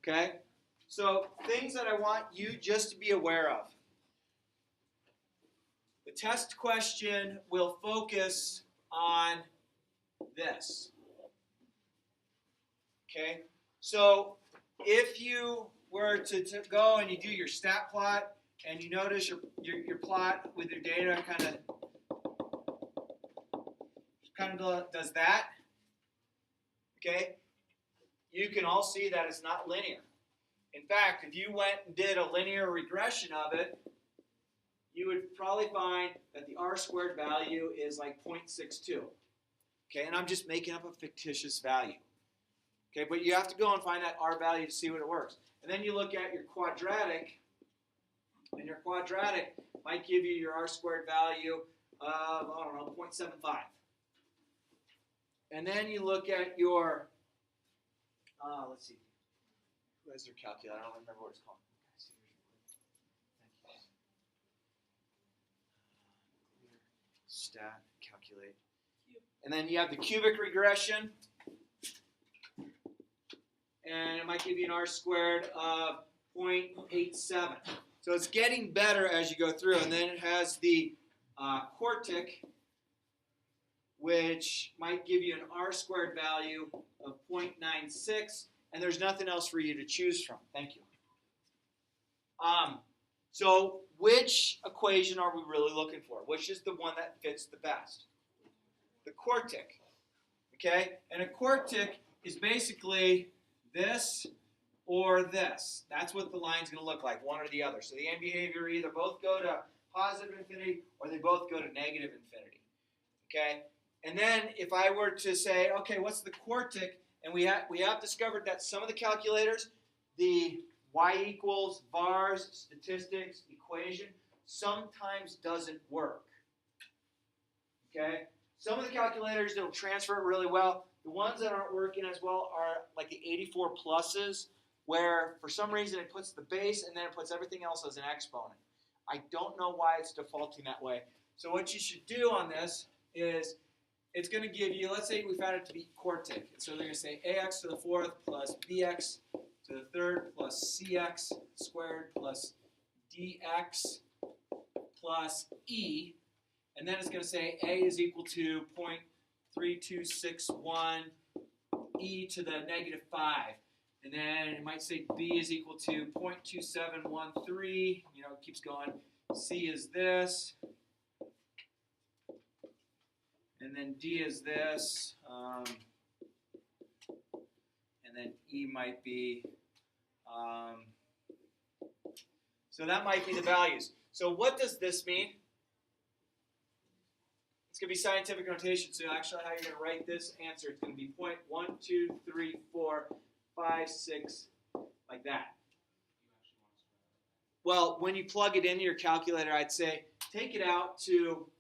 Okay? So things that I want you just to be aware of. The test question will focus on this. Okay? So if you were to go and you do your stat plot and you notice your plot with your data kind of does that, okay, you can all see that it's not linear. In fact, if you went and did a linear regression of it, you would probably find that the r-squared value is like 0.62. Okay, and I'm just making up a fictitious value. Okay, but you have to go and find that r value to see what it works. And then you look at your quadratic, and your quadratic might give you your r-squared value of, I don't know, 0.75. And then you look at your, let's see, who has their calculator? I don't remember what it's called. Stat, calculate. And then you have the cubic regression. And it might give you an r-squared of 0.87. So it's getting better as you go through. And then it has the quartic, which might give you an r-squared value of 0.96, and there's nothing else for you to choose from. Thank you. So which equation are we really looking for? Which is the one that fits the best? The quartic. Okay? And a quartic is basically this or this. That's what the line's going to look like, one or the other. So the end behavior either both go to positive infinity or they both go to negative infinity. Okay? And then if I were to say, okay, what's the quartic? And we have discovered that some of the calculators, the y equals vars statistics equation, sometimes doesn't work. Okay? Some of the calculators that'll transfer it really well. The ones that aren't working as well are like the 84 pluses, where for some reason it puts the base and then it puts everything else as an exponent. I don't know why it's defaulting that way. So what you should do on this is it's going to give you, let's say we found it to be quartic. So they're going to say ax to the fourth plus bx to the third plus cx squared plus dx plus e. And then it's going to say a is equal to 0.3261 e to the negative 5. And then it might say b is equal to 0.2713. You know, it keeps going. C is this. And then D is this, and then E might be, so that might be the values. So what does this mean? It's going to be scientific notation, so actually how you're going to write this answer, it's going to be 0.123456, like that. Well, when you plug it into your calculator, I'd say take it out to,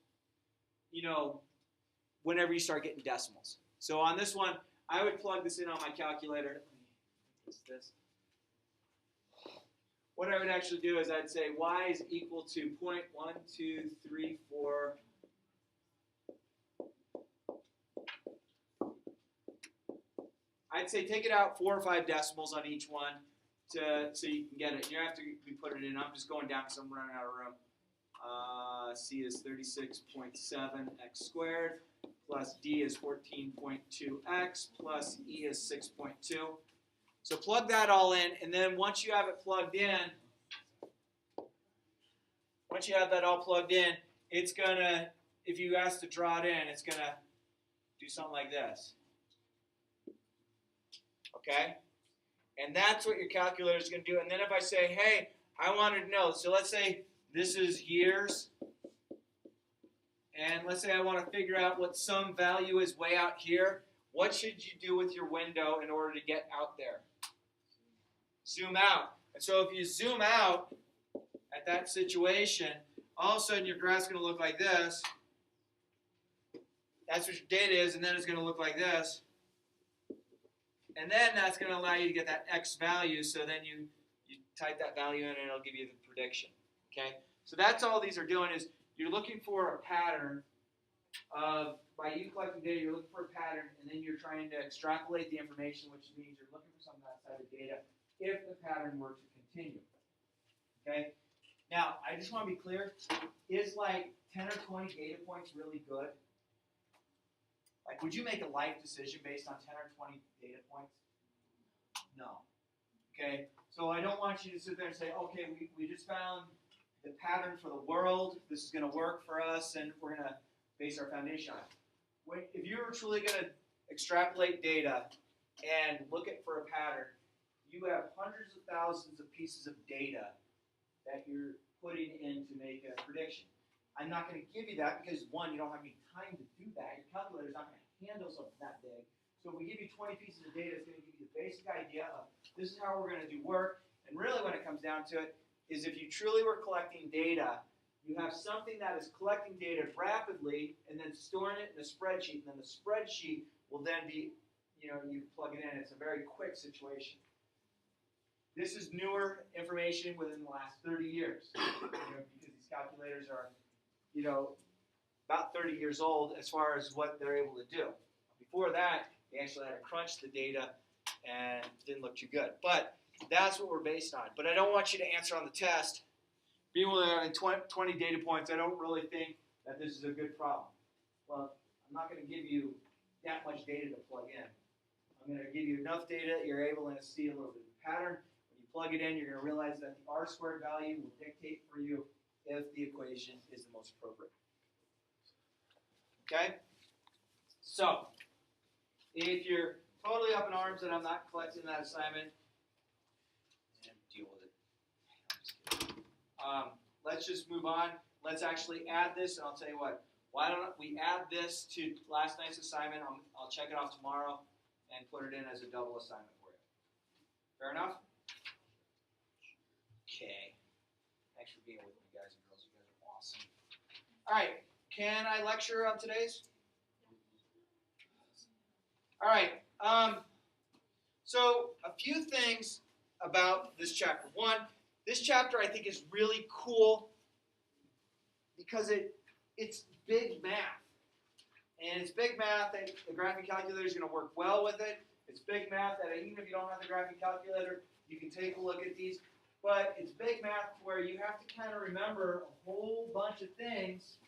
you know, whenever you start getting decimals. So on this one, I would plug this in on my calculator. This. What I would actually do is I'd say y is equal to 0.1234. I'd say take it out 4 or 5 decimals on each one so you can get it. You have to put it in. I'm just going down because I'm running out of room. C is 36.7 x squared. Plus D is 14.2x, plus E is 6.2. So plug that all in, and then once you have it plugged in, once you have that all plugged in, it's going to, if you ask to draw it in, it's going to do something like this. Okay? And that's what your calculator is going to do. And then if I say, hey, I wanted to know, so let's say this is years. And let's say I want to figure out what some value is way out here. What should you do with your window in order to get out there? Zoom out. And so if you zoom out at that situation, all of a sudden your graph's going to look like this. That's what your data is, and then it's going to look like this. And then that's going to allow you to get that x value, so then you type that value in and it'll give you the prediction. Okay? So that's all these are doing is you're looking for a pattern of, by you collecting data, you're looking for a pattern, and then you're trying to extrapolate the information, which means you're looking for something outside of data if the pattern were to continue. Okay? Now, I just want to be clear, is like 10 or 20 data points really good? Like, would you make a life decision based on 10 or 20 data points? No. Okay? So I don't want you to sit there and say, okay, we just found the pattern for the world. This is going to work for us, and we're going to base our foundation on it. If you're truly going to extrapolate data and look at for a pattern, you have hundreds of thousands of pieces of data that you're putting in to make a prediction. I'm not going to give you that because, one, you don't have any time to do that. Your calculator's not going to handle something that big. So if we give you 20 pieces of data, it's going to give you the basic idea of this is how we're going to do work. And really when it comes down to it is if you truly were collecting data, you have something that is collecting data rapidly and then storing it in a spreadsheet. And then the spreadsheet will then be, you plug it in. It's a very quick situation. This is newer information within the last 30 years, because these calculators are, about 30 years old as far as what they're able to do. Before that, they actually had to crunch the data and it didn't look too good. But that's what we're based on. But I don't want you to answer on the test. Being within 20 data points, I don't really think that this is a good problem. Well, I'm not going to give you that much data to plug in. I'm going to give you enough data that you're able to see a little bit of a pattern. Plug it in, you're going to realize that the R squared value will dictate for you if the equation is the most appropriate. Okay? So, if you're totally up in arms that I'm not collecting that assignment, and deal with it. Let's just move on. Let's actually add this, and I'll tell you what. Why don't we add this to last night's assignment? I'll check it off tomorrow and put it in as a double assignment for you. Fair enough? Okay. Thanks for being with me, guys and girls. You guys are awesome. All right. Can I lecture on today's? All right. So a few things about this chapter. One, this chapter I think is really cool because it's big math. And it's big math that the graphing calculator is going to work well with it. It's big math that even if you don't have the graphing calculator, you can take a look at these. But it's big math where you have to kind of remember a whole bunch of things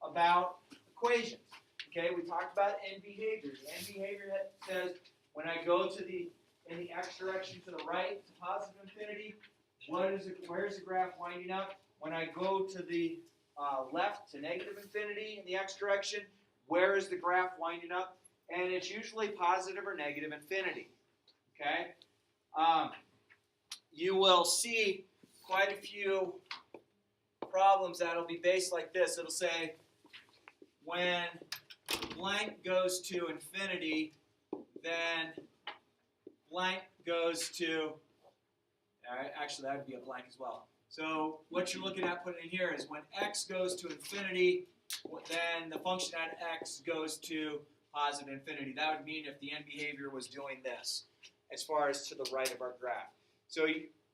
about equations. Okay, we talked about end behavior. The end behavior that says when I go in the x direction to the right to positive infinity, where's the graph winding up? When I go to the left to negative infinity in the x direction, where is the graph winding up? And it's usually positive or negative infinity. Okay? You will see quite a few problems that will be based like this. It'll say when blank goes to infinity, then blank goes to, actually that would be a blank as well. So what you're looking at putting in here is when x goes to infinity, then the function at x goes to positive infinity. That would mean if the end behavior was doing this, as far as to the right of our graph. So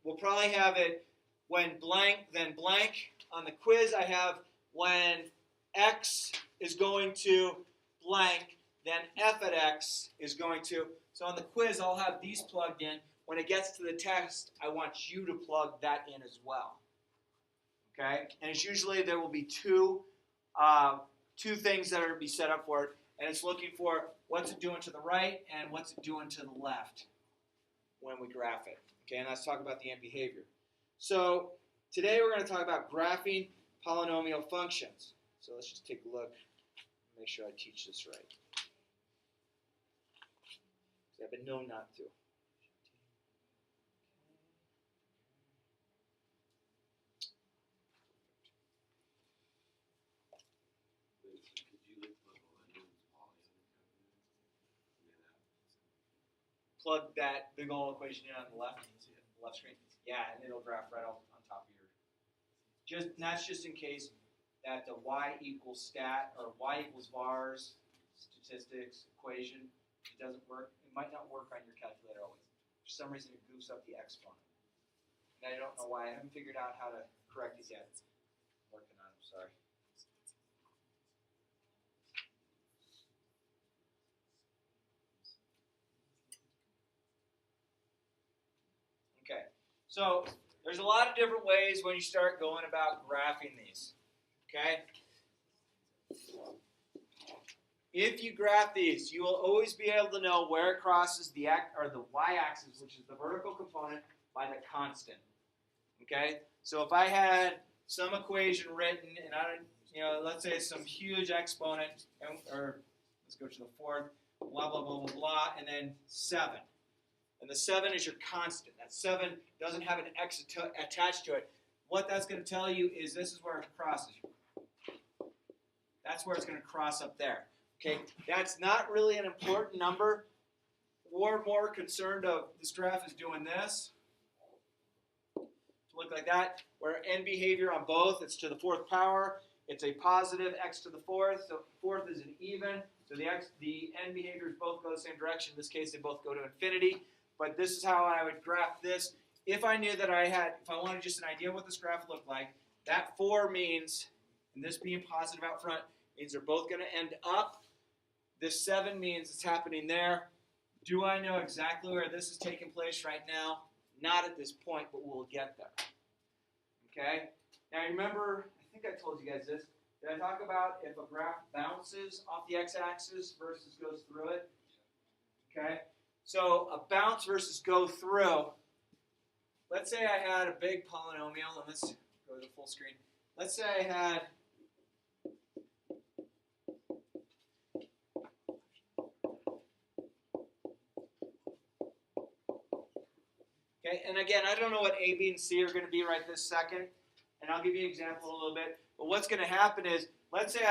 we'll probably have it when blank, then blank. On the quiz, I have when x is going to blank, then f at x is going to. So on the quiz, I'll have these plugged in. When it gets to the test, I want you to plug that in as well. Okay? And it's usually there will be two things that are to be set up for it. And it's looking for what's it doing to the right and what's it doing to the left when we graph it. Okay, and let's talk about the end behavior. So today we're going to talk about graphing polynomial functions. So let's just take a look, make sure I teach this right. I've been known not to. Plug that big old equation in on the left screen. Yeah, and it'll graph right on top of your. That's just in case that the y equals stat or y equals vars statistics equation, it doesn't work. It might not work on your calculator always. For some reason, it goofs up the exponent. And I don't know why. I haven't figured out how to correct it yet. I'm working on it. Sorry. So there's a lot of different ways when you start going about graphing these. Okay? If you graph these, you will always be able to know where it crosses the y-axis, which is the vertical component, by the constant. Okay? So if I had some equation written, and let's say it's some huge exponent, or let's go to the fourth, blah, blah, blah, blah, blah, and then 7. And the 7 is your constant. That 7 doesn't have an x attached to it. What that's going to tell you is this is where it crosses. That's where it's going to cross up there. Okay, that's not really an important number. We're more concerned of this graph is doing this. To look like that, where n behavior on both, it's to the 4th power. It's a positive x to the 4th. So 4th is an even. So the n behaviors both go the same direction. In this case, they both go to infinity. But this is how I would graph this. If I knew that if I wanted just an idea what this graph looked like, that 4 means, and this being positive out front, means they're both going to end up. This 7 means it's happening there. Do I know exactly where this is taking place right now? Not at this point, but we'll get there. Okay? Now remember, I think I told you guys this. Did I talk about if a graph bounces off the x-axis versus goes through it? Okay? So a bounce versus go through. Let's say I had a big polynomial, and let's go to the full screen. Let's say I had and again, I don't know what A, B, and C are going to be right this second, and I'll give you an example in a little bit. But what's going to happen is, let's say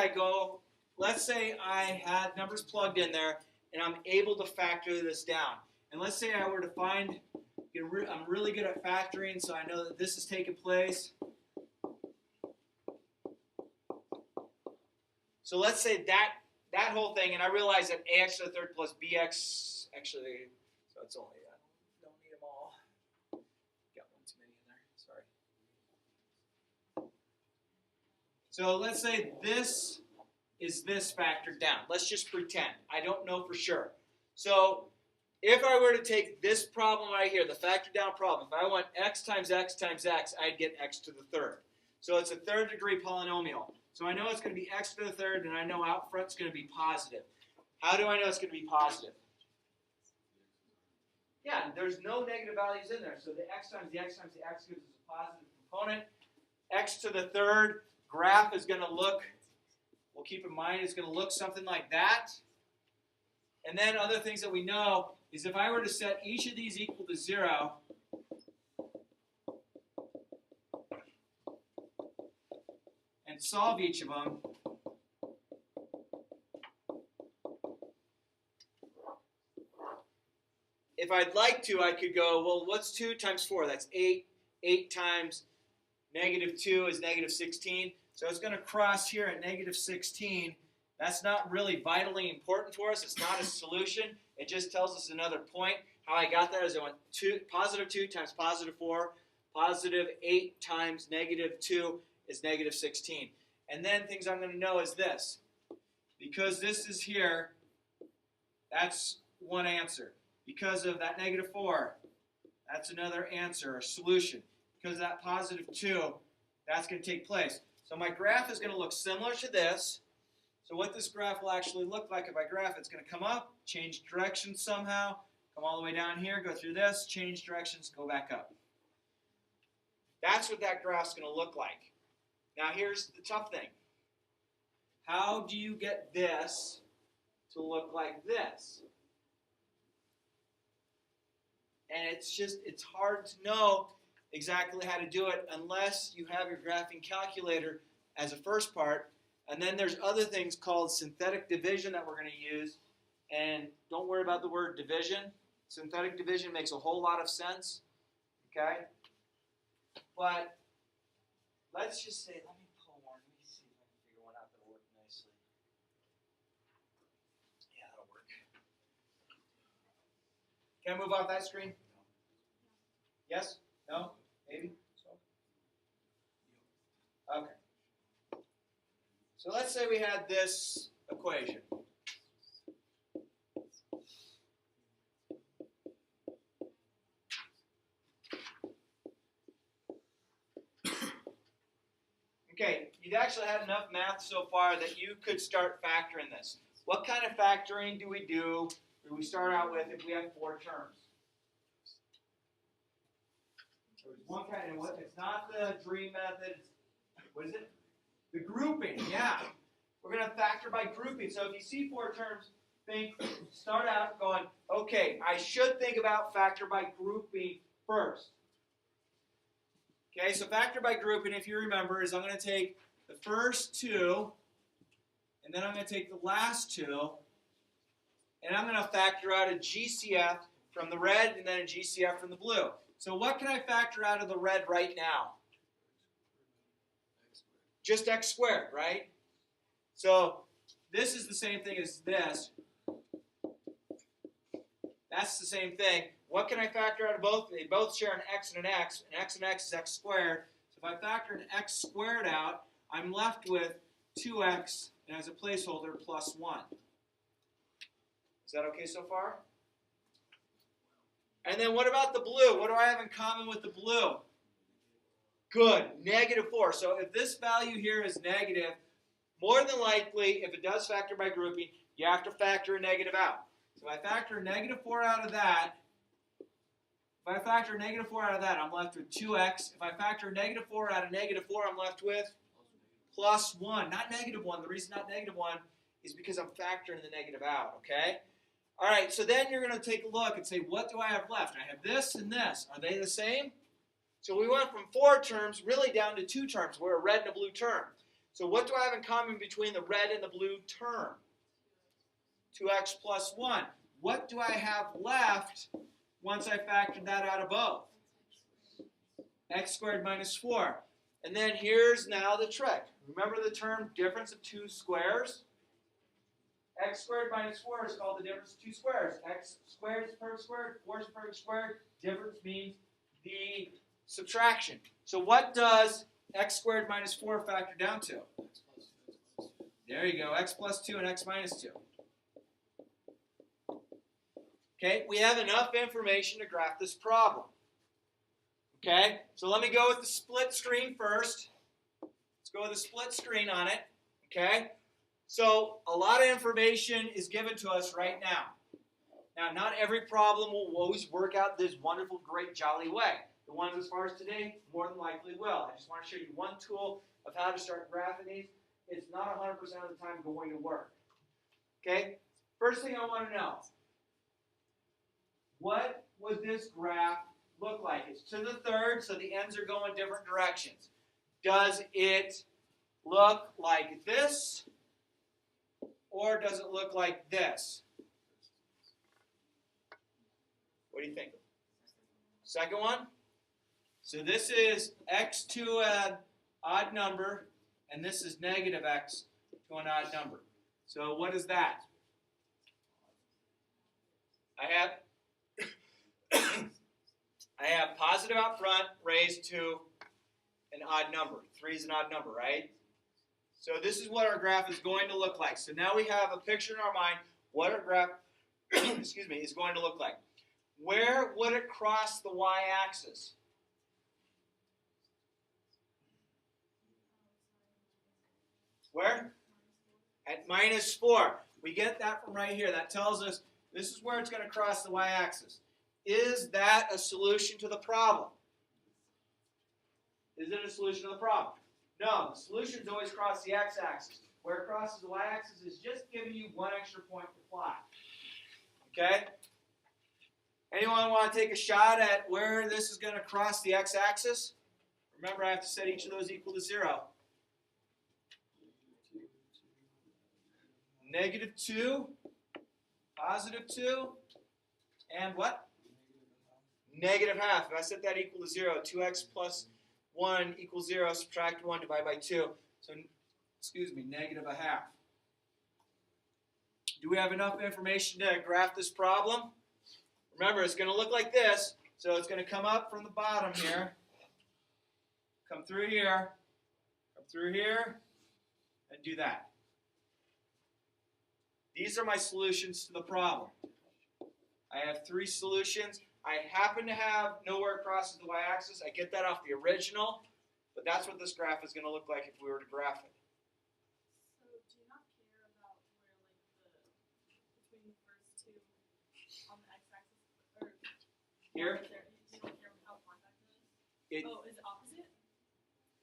I had numbers plugged in there, and I'm able to factor this down. And let's say I were to find, I'm really good at factoring, so I know that this is taking place. So let's say that whole thing, and I realize that ax to the 3rd plus bx, actually, so it's only, don't need them all. Got one too many in there, sorry. So let's say this is this factored down. Let's just pretend. I don't know for sure. So if I were to take this problem right here, the factored down problem, if I want x times x times x, I'd get x to the 3rd. So it's a 3rd degree polynomial. So I know it's going to be x to the 3rd, and I know out front it's going to be positive. How do I know it's going to be positive? Yeah, there's no negative values in there. So the x times the x times the x gives us a positive component. X to the 3rd graph is going to look, we'll keep in mind, it's going to look something like that. And then other things that we know is if I were to set each of these equal to 0, and solve each of them, if I'd like to, I could go, well, what's 2 times 4? That's 8. 8 times negative 2 is negative 16. So it's going to cross here at negative 16. That's not really vitally important for us. It's not a solution. It just tells us another point. How I got that is I went positive 2 times positive 4. Positive 8 times negative 2 is negative 16. And then things I'm going to know is this. Because this is here, that's one answer. Because of that negative 4, that's another answer, a solution. Because of that positive 2, that's going to take place. So my graph is going to look similar to this. So what this graph will actually look like if I graph, it's going to come up, change direction somehow, come all the way down here, go through this, change directions, go back up. That's what that graph's going to look like. Now here's the tough thing. How do you get this to look like this? And it's hard to know exactly how to do it unless you have your graphing calculator as a first part. And then there's other things called synthetic division that we're going to use. And don't worry about the word division. Synthetic division makes a whole lot of sense. Okay? But let's just say, let me pull one. Let me see if I can figure one out that'll work nicely. Yeah, that'll work. Can I move off that screen? Yes? No? Maybe? Okay. So let's say we had this equation. Okay, you've actually had enough math so far that you could start factoring this. What kind of factoring do we do, or do we start out with if we have 4 terms? There's one kind of, it's not the dream method, what is it? The grouping, yeah. We're going to factor by grouping. So if you see 4 terms, start out going, okay, I should think about factor by grouping first. Okay, so factor by grouping, if you remember, is I'm going to take the first 2, and then I'm going to take the last 2, and I'm going to factor out a GCF from the red and then a GCF from the blue. So what can I factor out of the red right now? Just x squared, right? So this is the same thing as this. That's the same thing. What can I factor out of both? They both share an x and an x is x squared. So if I factor an x squared out, I'm left with 2x, and as a placeholder, plus 1. Is that okay so far? And then what about the blue? What do I have in common with the blue? Good, -4. So if this value here is negative, more than likely, if it does factor by grouping, you have to factor a negative out. So if I factor a -4 out of that, I'm left with 2x. If I factor a -4 out of -4, I'm left with plus 1, not -1. The reason not -1 is because I'm factoring the negative out, okay? All right, so then you're going to take a look and say, what do I have left? I have this and this. Are they the same? So we went from 4 terms really down to 2 terms. We're a red and a blue term. So what do I have in common between the red and the blue term? 2x plus 1. What do I have left once I factored that out of both? X squared minus 4. And then here's now the trick. Remember the term difference of 2 squares? X squared minus 4 is called the difference of 2 squares. X squared is perfect squared, 4 is perfect squared. Difference means the subtraction. So what does x squared minus 4 factor down to? There you go, x plus 2 and x minus 2. Okay, we have enough information to graph this problem. Okay, so let me go with the split screen first. Let's go with a split screen on it. Okay, so a lot of information is given to us right now. Now, not every problem will always work out this wonderful, great, jolly way. The ones as far as today, more than likely will. I just want to show you one tool of how to start graphing these. It's not 100% of the time going to work. Okay, first thing I want to know, what would this graph look like? It's to the third, so the ends are going different directions. Does it look like this, or does it look like this? What do you think? Second one? So this is x to an odd number, and this is negative x to an odd number. So what is that? I have positive out front raised to an odd number. 3 is an odd number, right? So this is what our graph is going to look like. So now we have a picture in our mind what our graph is going to look like. Where would it cross the y-axis? Where? At -4. We get that from right here. That tells us this is where it's going to cross the y-axis. Is that a solution to the problem? Is it a solution to the problem? No, the solutions always cross the x-axis. Where it crosses the y-axis is just giving you one extra point to plot. Okay? Anyone want to take a shot at where this is going to cross the x-axis? Remember, I have to set each of those equal to 0. -2, +2, and what? -1/2. If I set that equal to 0, 2x plus 1 equals 0, subtract 1, divide by 2. So, -1/2. Do we have enough information to graph this problem? Remember, it's going to look like this. So it's going to come up from the bottom here, come through here, and do that. These are my solutions to the problem. I have 3 solutions. I happen to have nowhere it crosses the y-axis. I get that off the original. But that's what this graph is going to look like if we were to graph it. So do you not care about where between the first two on the x-axis or Here? There, you don't care how far back it is? Is it opposite?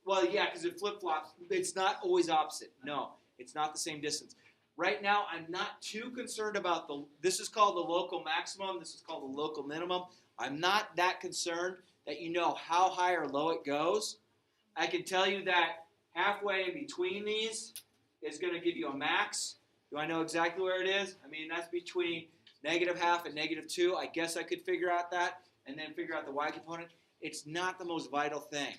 Well, yeah, because it flip-flops. It's not always opposite. No, it's not the same distance. Right now, I'm not too concerned about this is called the local maximum. This is called the local minimum. I'm not that concerned that you know how high or low it goes. I can tell you that halfway in between these is going to give you a max. Do I know exactly where it is? I mean, that's between -0.5 and -2. I guess I could figure out that and then figure out the y component. It's not the most vital thing.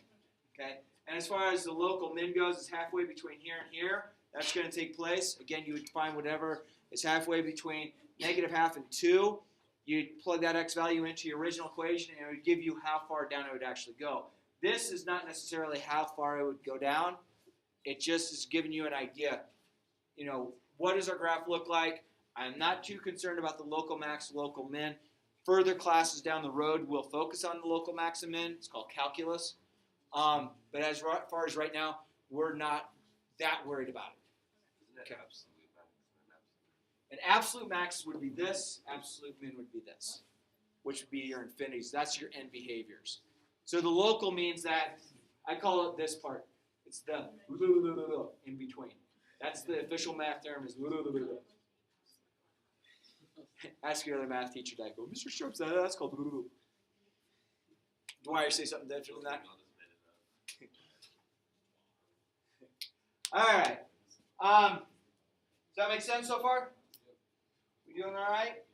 Okay? And as far as the local min goes, it's halfway between here and here. That's going to take place. Again, you would find whatever is halfway between -0.5 and 2. You'd plug that x value into your original equation, and it would give you how far down it would actually go. This is not necessarily how far it would go down. It just is giving you an idea. You know, what does our graph look like? I'm not too concerned about the local max, local min. Further classes down the road will focus on the local max and min. It's called calculus. But as far as right now, we're not that worried about it. Okay. An absolute max would be this. Absolute min would be this, which would be your infinities. That's your end behaviors. So the local means that, I call it this part. It's the in between. That's the official math term is Ask your other math teacher that. Go, Mr. Sharp, that's called Dwyer, say something different than that? All right. Does that make sense so far? We doing all right?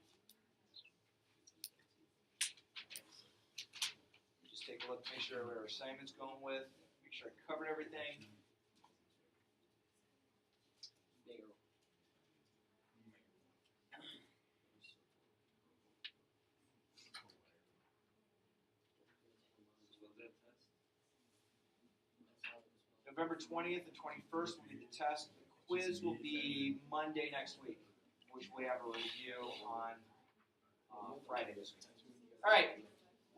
Just take a look, make sure where our assignment's going with, make sure I covered everything. November 20th and 21st will be the test. The quiz will be Monday next week, which we have a review on Friday this week. All right,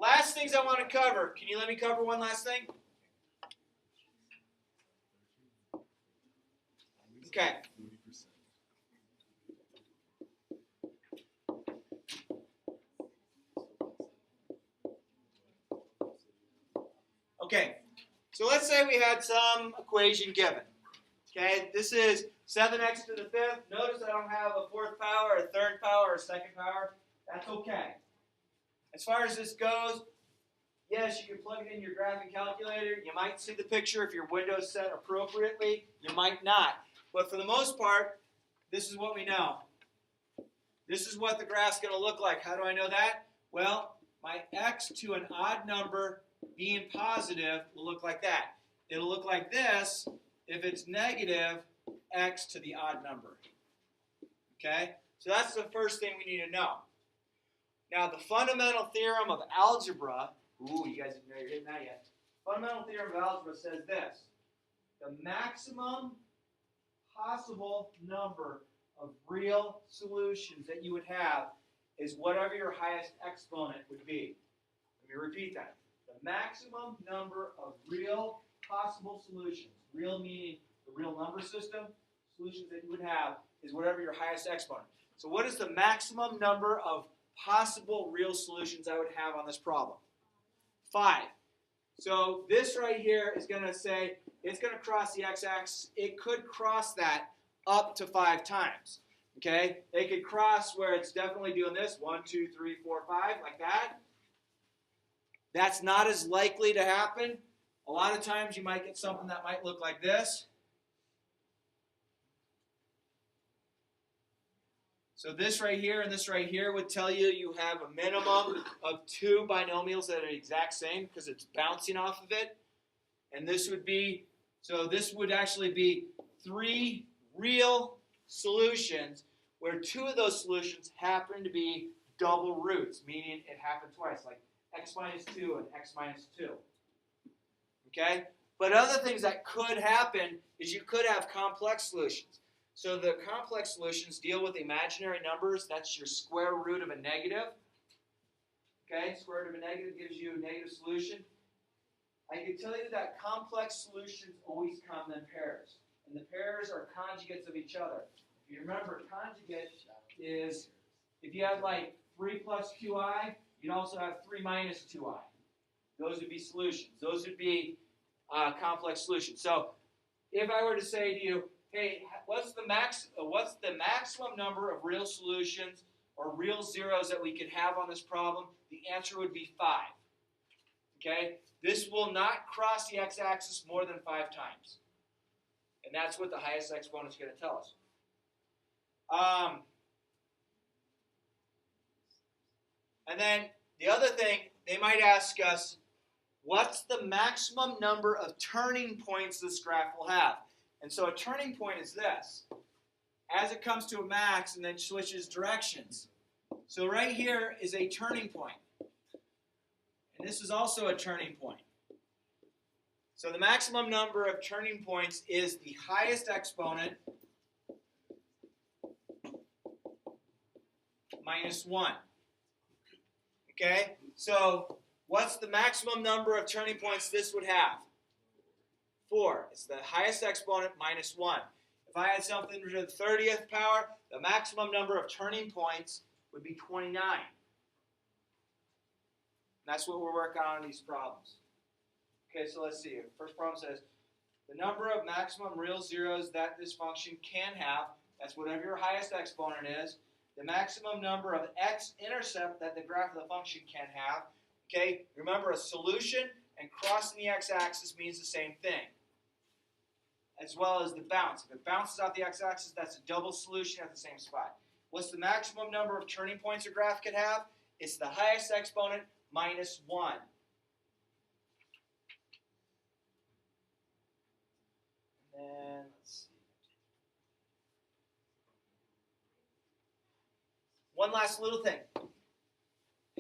last things I want to cover. Can you let me cover one last thing? Okay. Okay, so let's say we had some equation given. Okay, this is 7x to the 5th. Notice I don't have a 4th power, a 3rd power, or a 2nd power. That's okay. As far as this goes, yes, you can plug it in your graphing calculator. You might see the picture if your window's set appropriately. You might not. But for the most part, this is what we know. This is what the graph's going to look like. How do I know that? Well, my x to an odd number being positive will look like that. It'll look like this if it's negative x to the odd number. Okay? So that's the first thing we need to know. Now, the fundamental theorem of algebra, ooh, you guys didn't know you're hitting that yet. Fundamental theorem of algebra says this. The maximum possible number of real solutions that you would have is whatever your highest exponent would be. Let me repeat that. The maximum number of real possible solutions, real meaning the real number system, solutions that you would have is whatever your highest exponent. So what is the maximum number of possible real solutions I would have on this problem? 5. So this right here is going to say it's going to cross the x-axis. It could cross that up to 5 times. Okay? It could cross where it's definitely doing this. 1, 2, 3, 4, 5, like that. That's not as likely to happen. A lot of times you might get something that might look like this. So this right here and this right here would tell you you have a minimum of 2 binomials that are the exact same because it's bouncing off of it. And this would be, so this would actually be 3 real solutions where 2 of those solutions happen to be double roots, meaning it happened twice, like x minus 2 and x minus 2. Okay? But other things that could happen is you could have complex solutions. So the complex solutions deal with imaginary numbers. That's your square root of a negative. Okay? Square root of a negative gives you a negative solution. I can tell you that complex solutions always come in pairs. And the pairs are conjugates of each other. If you remember, conjugate is, if you have like 3 plus 2i, you'd also have 3 minus 2i. Those would be solutions. Those would be complex solutions. So if I were to say to you, hey, what's the maximum number of real solutions or real zeros that we could have on this problem? The answer would be 5. Okay? This will not cross the x-axis more than 5 times. And that's what the highest exponent is going to tell us. And then the other thing, they might ask us, what's the maximum number of turning points this graph will have? And so a turning point is this. As it comes to a max and then switches directions. So right here is a turning point. And this is also a turning point. So the maximum number of turning points is the highest exponent minus 1. Okay? So what's the maximum number of turning points this would have? 4. It's the highest exponent minus 1. If I had something to the 30th power, the maximum number of turning points would be 29. That's what we're working on in these problems. Okay, so let's see. First problem says, the number of maximum real zeros that this function can have, that's whatever your highest exponent is, the maximum number of x-intercept that the graph of the function can have. Okay, remember a solution and crossing the x-axis means the same thing, as well as the bounce. If it bounces off the x-axis, that's a double solution at the same spot. What's the maximum number of turning points a graph could have? It's the highest exponent minus 1. And let's see. One last little thing.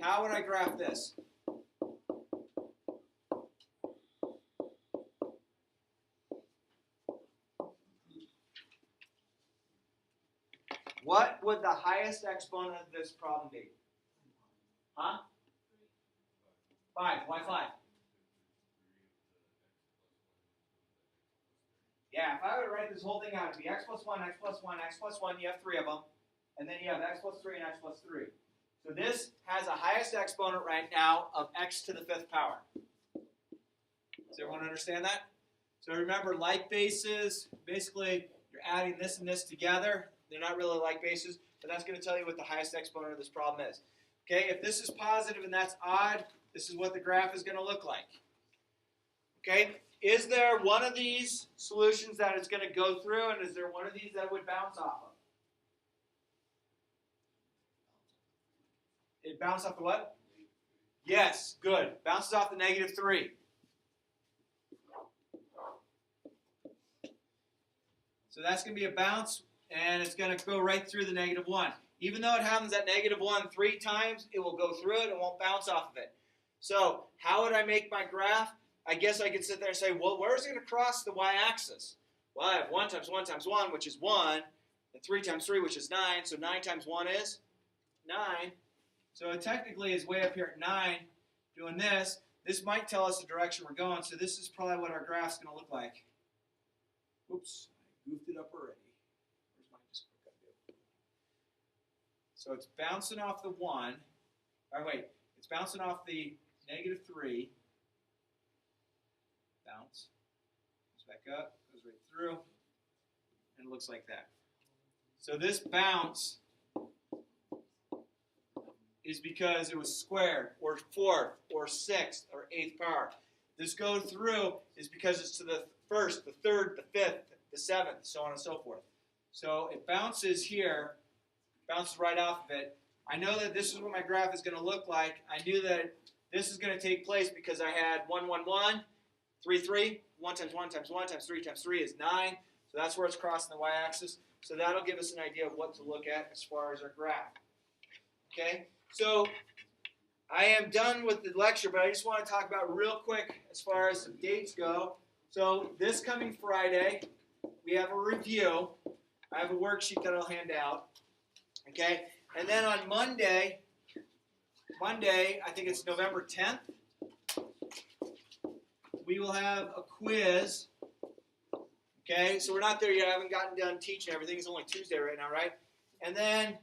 How would I graph this? What would the highest exponent of this problem be? Huh? 5. Why 5? Yeah, if I were to write this whole thing out, it would be x plus 1, x plus 1, x plus 1. You have 3 of them. And then you have x plus 3 and x plus 3. So this has a highest exponent right now of x to the 5th power. Does everyone understand that? So remember, like bases, basically you're adding this and this together. They're not really like bases, but that's going to tell you what the highest exponent of this problem is. Okay, if this is positive and that's odd, this is what the graph is going to look like. Okay, is there one of these solutions that it's going to go through, and is there one of these that would bounce off of? It bounces off the what? Yes, good. Bounces off the negative 3. So that's going to be a bounce, and it's going to go right through the negative 1. Even though it happens at negative 1 3 times, it will go through it and won't bounce off of it. So how would I make my graph? I guess I could sit there and say, well, where is it going to cross the y-axis? Well, I have 1 times 1 times 1, which is 1, and 3 times 3, which is 9. So 9 times 1 is 9. So it technically is way up here at 9 doing this. This might tell us the direction we're going, so this is probably what our graph's going to look like. Oops, I goofed it up already. Where's my just click up? So it's bouncing off the 1. Or wait, it's bouncing off the negative 3. Bounce. Goes back up, goes right through, and it looks like that. So this bounce is because it was squared, or 4th, or 6th, or 8th power. This go through is because it's to the 1st, the 3rd, the 5th, the 7th, so on and so forth. So it bounces here, bounces right off of it. I know that this is what my graph is going to look like. I knew that this is going to take place because I had 1, 1, 1, 3, 3. 1 times 1 times 1 times 3 times 3 is 9. So that's where it's crossing the y-axis. So that'll give us an idea of what to look at as far as our graph. Okay? So I am done with the lecture, but I just want to talk about real quick as far as the dates go. So this coming Friday, we have a review. I have a worksheet that I'll hand out. Okay? And then on Monday, I think it's November 10th, we will have a quiz. Okay, so we're not there yet. I haven't gotten done teaching everything. It's only Tuesday right now, right? And then,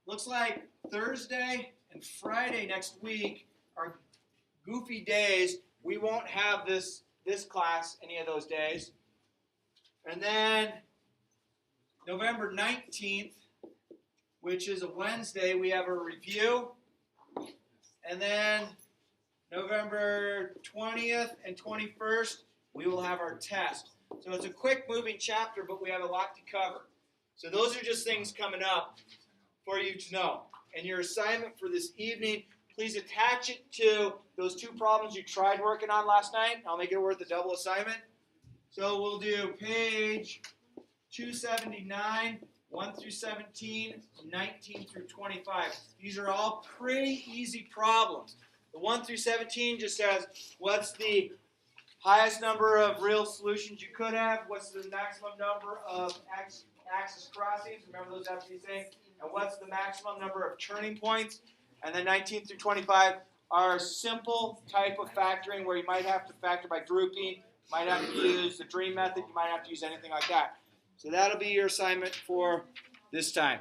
looks like Thursday and Friday next week are goofy days. We won't have this class any of those days. And then, November 19th, which is a Wednesday, we have a review. And then, November 20th and 21st, we will have our test. So it's a quick moving chapter, but we have a lot to cover. So those are just things coming up for you to know. And your assignment for this evening, please attach it to those two problems you tried working on last night. I'll make it worth a double assignment. So we'll do page 279, 1 through 17, 19 through 25. These are all pretty easy problems. The 1 through 17 just says, what's the highest number of real solutions you could have? What's the maximum number of axis crossings? Remember those have to be the same. And what's the maximum number of turning points? And then 19 through 25 are simple type of factoring where you might have to factor by grouping, might have to use the dream method, you might have to use anything like that. So that'll be your assignment for this time.